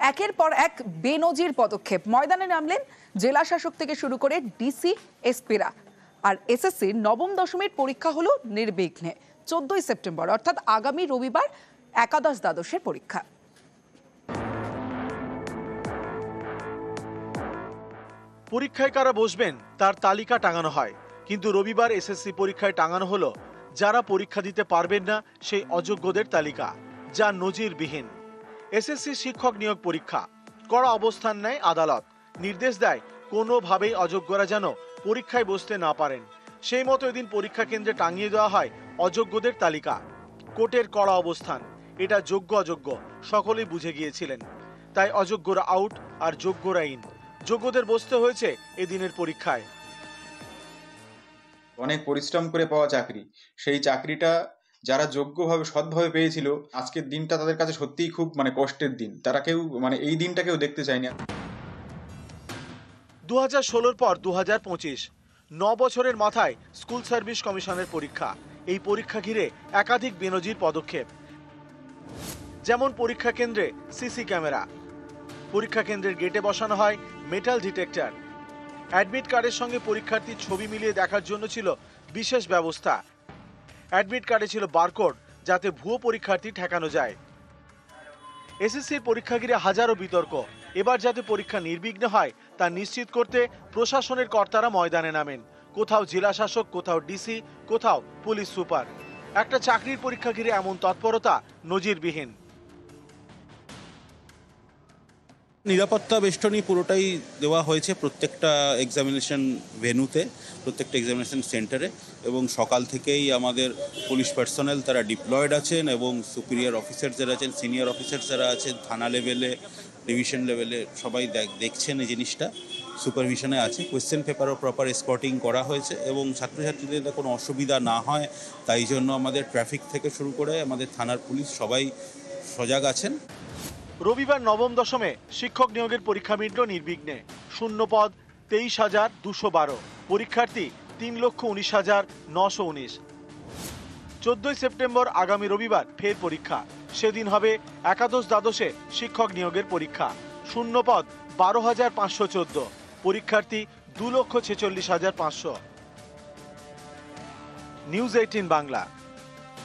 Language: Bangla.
একের পর এক বেনজির পদক্ষেপ, ময়দানে নামলেন জেলা শাসক থেকে শুরু করে ডিসি এসপিরা। আর এসএসসির নবম দশমের পরীক্ষা হলো নির্বিঘ্নে। 14ই সেপ্টেম্বর অর্থাৎ আগামী রবিবার একাদশ দ্বাদশের পরীক্ষা। পরীক্ষায় কারা বসবেন তার তালিকা টাঙানো হয়, কিন্তু রবিবার এসএসসি পরীক্ষায় টাঙানো হলো যারা পরীক্ষা দিতে পারবেন না সেই অযোগ্যদের তালিকা, যা নজিরবিহীন। এসএসসি শিক্ষক নিয়োগ পরীক্ষা, কড়া অবস্থান নেয় আদালত, নির্দেশ দেয় কোনোভাবেই অযোগ্যরা যেন পরীক্ষায় বসতে না পারেন। সেই মতো এদিন পরীক্ষা কেন্দ্রে টাঙিয়ে দেওয়া হয় অযোগ্যদের তালিকা। কোর্টের কড়া অবস্থান, এটা যোগ্য অযোগ্য সকলেই বুঝে গিয়েছিলেন, তাই অযোগ্যরা আউট আর যোগ্যরা ইন। যোগ্যদের বসতে হয়েছে এদিনের পরীক্ষায়। অনেক পরিশ্রম করে পাওয়া চাকরি, সেই চাকরিটা যারা যোগ্যভাবে সৎভাবে পেয়েছিল, আজকের দিনটা তাদের কাছে সত্যিই খুব কষ্টের দিন। তারা কেউ এই দিনটা কেউ দেখতে চায় না। 2016 পর 2025, 9 বছরের মাথায় স্কুল সার্ভিস কমিশনের পরীক্ষা। এই পরীক্ষা ঘিরে একাধিক বেনজির পদক্ষেপ, যেমন পরীক্ষা কেন্দ্রে সিসি ক্যামেরা, পরীক্ষা কেন্দ্রের গেটে বসানো হয় মেটাল ডিটেক্টর, অ্যাডমিট কার্ডের সঙ্গে পরীক্ষার্থীর ছবি মিলিয়ে দেখার জন্য ছিল বিশেষ ব্যবস্থা, অ্যাডমিট কার্ডে ছিল বারকোড যাতে ভুয়ো পরীক্ষার্থী ঠেকানো যায়। এসএসসির পরীক্ষা ঘিরে হাজারো বিতর্ক। এবার যাতে পরীক্ষা নির্বিঘ্ন হয় তা নিশ্চিত করতে প্রশাসনের কর্তারা ময়দানে নামেন। কোথাও জেলা শাসক, কোথাও ডিসি, কোথাও পুলিশ সুপার। একটা চাকরির পরীক্ষা ঘিরে এমন তৎপরতা নজিরবিহীন। নিরাপত্তা বেষ্টনী পুরোটাই দেওয়া হয়েছে প্রত্যেকটা এক্সামিনেশন ভেন্যুতে, প্রত্যেকটা এক্সামিনেশন সেন্টারে, এবং সকাল থেকেই আমাদের পুলিশ পার্সোনাল তারা ডিপ্লয়েড আছেন, এবং সুপিরিয়র অফিসার যারা আছেন, সিনিয়র অফিসার যারা আছেন থানা লেভেলে, ডিভিশন লেভেলে, সবাই দেখছেন এই জিনিসটা, সুপারভিশনে আছে। কোয়েশ্চেন পেপারও প্রপার স্পটিং করা হয়েছে, এবং ছাত্রছাত্রীদের কোনো অসুবিধা না হয় তাই জন্য আমাদের ট্রাফিক থেকে শুরু করে আমাদের থানার পুলিশ সবাই সজাগ আছেন। রবিবার নবম দশমে শিক্ষক নিয়োগের পরীক্ষা মিটল নির্বিঘ্নে। শূন্য পদ 23,212, পরীক্ষার্থী 3,19,919। 14ই সেপ্টেম্বর আগামী রবিবার ফের পরীক্ষা। সেদিন হবে একাদশ দ্বাদশে শিক্ষক নিয়োগের পরীক্ষা। শূন্য পদ 12,514, পরীক্ষার্থী 2,46,500। নিউজ 18 বাংলা।